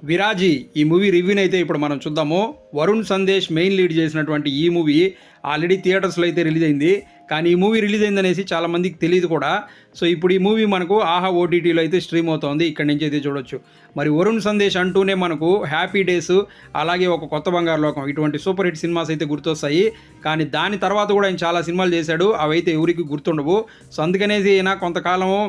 విరాజీ ఈ మూవీ రివ్యూని అయితే ఇప్పుడు మనం చూద్దాము. వరుణ్ సందేశ్ మెయిన్ లీడ్ చేసినటువంటి ఈ మూవీ ఆల్రెడీ థియేటర్స్లో అయితే రిలీజ్ అయింది. కానీ ఈ మూవీ రిలీజ్ అయిందనేసి చాలామందికి తెలియదు కూడా. సో ఇప్పుడు ఈ మూవీ మనకు ఆహా ఓటీటీలో అయితే స్ట్రీమ్ అవుతోంది. ఇక్కడి నుంచి అయితే చూడొచ్చు. మరి వరుణ్ సందేశ్ అంటూనే మనకు హ్యాపీ డేస్, అలాగే ఒక కొత్త బంగారు లోకం, ఇటువంటి సూపర్ హిట్ సినిమాస్ అయితే గుర్తొస్తాయి. కానీ దాని తర్వాత కూడా ఆయన చాలా సినిమాలు చేశాడు, అవైతే ఎవరికి గుర్తుండవు. సో అందుకనేసి ఈయన కొంతకాలము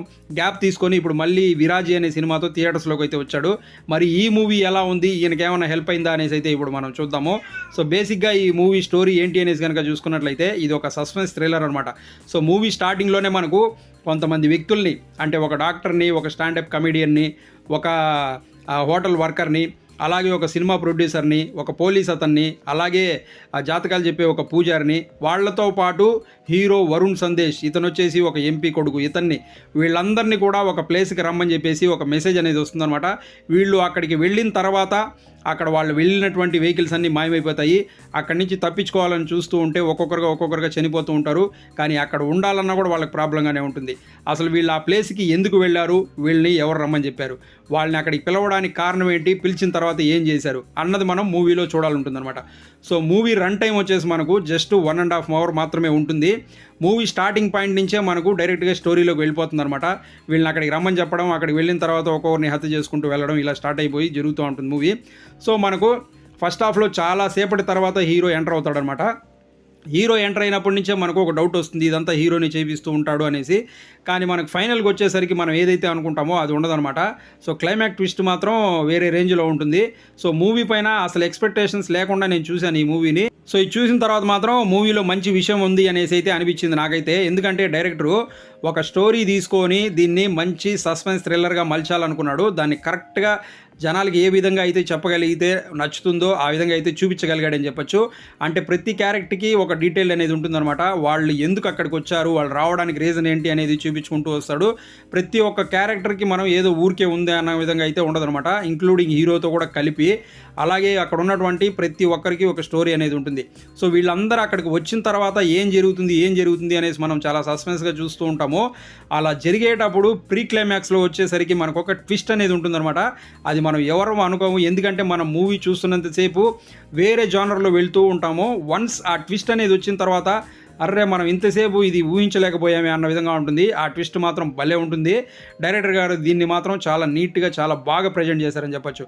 గ్యాప్ తీసుకొని ఇప్పుడు మళ్ళీ విరాజీ అనే సినిమాతో థియేటర్స్లోకి అయితే వచ్చాడు. మరి ఈ మూవీ ఎలా ఉంది, ఈయనకి ఏమైనా హెల్ప్ అయిందా అనేసి అయితే ఇప్పుడు మనం చూద్దాము. సో బేసిక్గా ఈ మూవీ స్టోరీ ఏంటి అనేసి కనుక చూసుకున్నట్లయితే ఇది ఒక సస్పెన్స్ థ్రిల్లర్ అనమాట. సో మూవీ స్టార్టింగ్లోనే మనకు కొంతమంది వ్యక్తుల్ని, అంటే ఒక డాక్టర్ని, ఒక స్టాండప్ కమెడియన్ని, ఒక హోటల్ వర్కర్ని, అలాగే ఒక సినిమా ప్రొడ్యూసర్ని, ఒక పోలీస్ అతన్ని, అలాగే ఆ జాతకాలు చెప్పే ఒక పూజారిని, వాళ్లతో పాటు హీరో వరుణ్ సందేశ్, ఇతను వచ్చేసి ఒక ఎంపీ కొడుకు, వీళ్ళందరినీ కూడా ఒక ప్లేస్కి రమ్మని చెప్పేసి ఒక మెసేజ్ అనేది వస్తుందన్నమాట. వీళ్ళు అక్కడికి వెళ్ళిన తర్వాత అక్కడ వాళ్ళు వెళ్ళినటువంటి వెహికల్స్ అన్నీ మాయమైపోతాయి. అక్కడి నుంచి తప్పించుకోవాలని చూస్తూ ఉంటే ఒక్కొక్కరుగా చనిపోతూ ఉంటారు. కానీ అక్కడ ఉండాలన్నా కూడా వాళ్ళకి ప్రాబ్లంగానే ఉంటుంది. అసలు వీళ్ళు ఆ ప్లేస్కి ఎందుకు వెళ్ళారు, వీళ్ళని ఎవరు రమ్మని చెప్పారు, వాళ్ళని అక్కడికి పిలవడానికి కారణం ఏంటి, పిలిచిన తర్వాత ఏం చేశారు అన్నది మనం మూవీలో చూడాలంటుందన్నమాట. సో మూవీ రన్ టైం వచ్చేసి మనకు జస్ట్ 1.5 hour మాత్రమే ఉంటుంది. మూవీ స్టార్టింగ్ పాయింట్ నుంచే మనకు డైరెక్ట్గా స్టోరీలోకి వెళ్ళిపోతుంది అనమాట. వీళ్ళని అక్కడికి రమ్మని చెప్పడం, అక్కడికి వెళ్ళిన తర్వాత ఒక్కొక్కరిని హత్య చేసుకుంటూ వెళ్ళడం, ఇలా స్టార్ట్ అయిపోయి జరుగుతూ ఉంటుంది మూవీ. సో మనకు ఫస్ట్ హాఫ్లో చాలా సేపటి తర్వాత హీరో ఎంటర్ అవుతాడనమాట. హీరో ఎంటర్ అయినప్పటి నుంచే మనకు ఒక డౌట్ వస్తుంది, ఇదంతా హీరోని చేపిస్తూ ఉంటాడు అనేసి. కానీ మనకు ఫైనల్కి వచ్చేసరికి మనం ఏదైతే అనుకుంటామో అది ఉండదన్నమాట. సో క్లైమాక్స్ ట్విస్ట్ మాత్రం వేరే రేంజ్లో ఉంటుంది. సో మూవీ పైన అసలు ఎక్స్పెక్టేషన్స్ లేకుండా నేను చూశాను ఈ మూవీని. సో ఇది చూసిన తర్వాత మాత్రం మూవీలో మంచి విషయం ఉంది అనేసి అయితే అనిపించింది నాకైతే. ఎందుకంటే డైరెక్టరు ఒక స్టోరీ తీసుకొని దీన్ని మంచి సస్పెన్స్ థ్రిల్లర్గా మలచాలనుకున్నాడు. దాన్ని కరెక్ట్గా జనాలకి ఏ విధంగా అయితే చెప్పగలిగితే నచ్చుతుందో ఆ విధంగా అయితే చూపించగలిగాడని చెప్పొచ్చు. అంటే ప్రతి క్యారెక్టర్కి ఒక డీటెయిల్ అనేది ఉంటుందన్నమాట. వాళ్ళు ఎందుకు అక్కడికి వచ్చారు, వాళ్ళు రావడానికి రీజన్ ఏంటి అనేది చూపించుకుంటూ వస్తాడు. ప్రతి ఒక్క క్యారెక్టర్కి మనం ఏదో ఊరికే ఉంది అన్న విధంగా అయితే ఉండదన్నమాట, ఇంక్లూడింగ్ హీరోతో కూడా కలిపి. అలాగే అక్కడ ఉన్నటువంటి ప్రతి ఒక్కరికి ఒక స్టోరీ అనేది ఉంటుంది. సో వీళ్ళందరూ అక్కడికి వచ్చిన తర్వాత ఏం జరుగుతుంది అనేసి మనం చాలా సస్పెన్స్గా చూస్తూ ఉంటాము. అలా జరిగేటప్పుడు ప్రీ క్లైమాక్స్లో వచ్చేసరికి మనకు ఒక ట్విస్ట్ అనేది ఉంటుందన్నమాట. అది మనం ఎవరు అనుకోము, ఎందుకంటే మనం మూవీ చూస్తున్నంతసేపు వేరే జానర్లో వెళ్తూ ఉంటాము. వన్స్ ఆ ట్విస్ట్ అనేది వచ్చిన తర్వాత అర్రే మనం ఇంతసేపు ఇది ఊహించలేకపోయామే అన్న విధంగా ఉంటుంది. ఆ ట్విస్ట్ మాత్రం భలే ఉంటుంది. డైరెక్టర్ గారు దీన్ని మాత్రం చాలా నీట్గా, చాలా బాగా ప్రజెంట్ చేశారని చెప్పొచ్చు.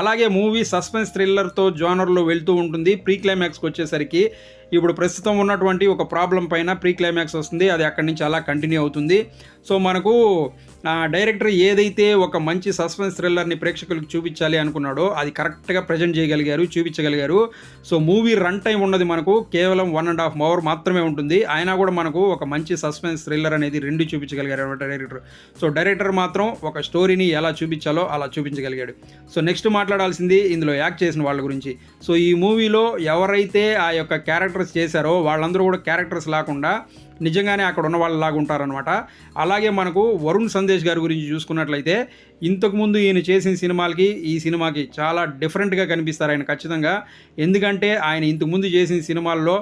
అలాగే మూవీ సస్పెన్స్ థ్రిల్లర్తో జానర్లో వెళ్తూ ఉంటుంది. ప్రీ క్లైమాక్స్కి వచ్చేసరికి ఇప్పుడు ప్రస్తుతం ఉన్నటువంటి ఒక ప్రాబ్లం పైన ప్రీ క్లైమాక్స్ వస్తుంది, అది అక్కడి నుంచి అలా కంటిన్యూ అవుతుంది. సో మనకు డైరెక్టర్ ఏదైతే ఒక మంచి సస్పెన్స్ థ్రిల్లర్ని ప్రేక్షకులకు చూపించాలి అనుకున్నాడో అది కరెక్ట్గా ప్రజెంట్ చేయగలిగారు, చూపించగలిగారు. సో మూవీ రన్ టైం ఉన్నది మనకు కేవలం 1.5 hour మాత్రమే ఉంటుంది. అయినా కూడా మనకు ఒక మంచి సస్పెన్స్ థ్రిల్లర్ అనేది రెండు చూపించగలిగారు అనమాట డైరెక్టర్. సో డైరెక్టర్ మాత్రం ఒక స్టోరీని ఎలా చూపించాలో అలా చూపించగలిగాడు. సో నెక్స్ట్ మాట్లాడాల్సింది ఇందులో యాక్ట్ చేసిన వాళ్ళ గురించి. సో ఈ మూవీలో ఎవరైతే ఆ యొక్క క్యారెక్టర్స్ చేశారో వాళ్ళందరూ కూడా క్యారెక్టర్స్ లేకుండా నిజంగానే అక్కడ ఉన్న వాళ్ళలాగా ఉంటారనమాట. అలాగే మనకు వరుణ్ సందేశ్ గారి గురించి చూసుకున్నట్లయితే ఇంతకుముందు ఈయన చేసిన సినిమాలకి ఈ సినిమాకి చాలా డిఫరెంట్గా కనిపిస్తారు ఆయన ఖచ్చితంగా. ఎందుకంటే ఆయన ఇంతకుముందు చేసిన సినిమాల్లో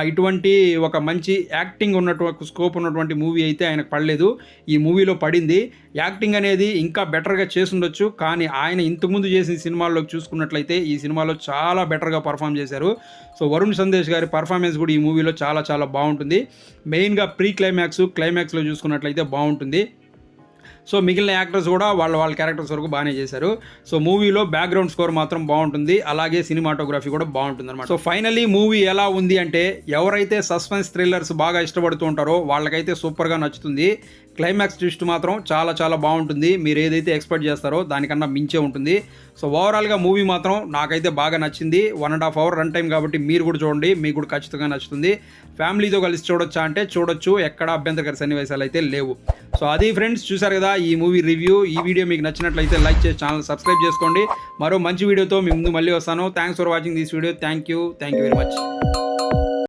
ఇటువంటి ఒక మంచి యాక్టింగ్ ఉన్నటువంటి స్కోప్ ఉన్నటువంటి మూవీ అయితే ఆయనకు పడలేదు. ఈ మూవీలో పడింది. యాక్టింగ్ అనేది ఇంకా బెటర్గా చేసుండొచ్చు, కానీ ఆయన ఇంతకుముందు చేసిన సినిమాల్లో చూసుకున్నట్లయితే ఈ సినిమాలో చాలా బెటర్గా పర్ఫామ్ చేశారు. సో వరుణ్ సందేశ్ గారి పర్ఫార్మెన్స్ కూడా ఈ మూవీలో చాలా చాలా బాగుంటుంది. మెయిన్గా ప్రీ క్లైమాక్స్లో చూసుకున్నట్లయితే బాగుంటుంది. సో మిగిలిన యాక్టర్స్ కూడా వాళ్ళ క్యారెక్టర్స్ వరకు బాగానే చేశారు. సో మూవీలో బ్యాక్గ్రౌండ్ స్కోర్ మాత్రం బాగుంటుంది, అలాగే సినిమాటోగ్రఫీ కూడా బాగుంటుంది అనమాట. సో ఫైనలీ మూవీ ఎలా ఉంది అంటే ఎవరైతే సస్పెన్స్ థ్రిల్లర్స్ బాగా ఇష్టపడుతూ ఉంటారో వాళ్ళకైతే సూపర్గా నచ్చుతుంది. క్లైమాక్స్ ట్విస్ట్ మాత్రం చాలా చాలా బాగుంటుంది. మీరు ఏదైతే ఎక్స్పెక్ట్ చేస్తారో దానికన్నా మించే ఉంటుంది. సో ఓవరాల్గా మూవీ మాత్రం నాకైతే బాగా నచ్చింది. 1.5 hour రన్ టైం కాబట్టి మీరు కూడా చూడండి, మీకు కూడా ఖచ్చితంగా నచ్చుతుంది. ఫ్యామిలీతో కలిసి చూడొచ్చా అంటే చూడొచ్చు, ఎక్కడ అభ్యంతరకర సన్నివేశాలు అయితే లేవు. సో అది ఫ్రెండ్స్, చూసారు కదా ఈ మూవీ రివ్యూ. ఈ వీడియో మీకు నచ్చినట్లయితే లైక్ చేసి ఛానల్ సబ్స్క్రైబ్ చేసుకోండి. మరో మంచి వీడియోతో మీ ముందు మళ్ళీ వస్తాను. Thanks for watching this video. Thank you very much.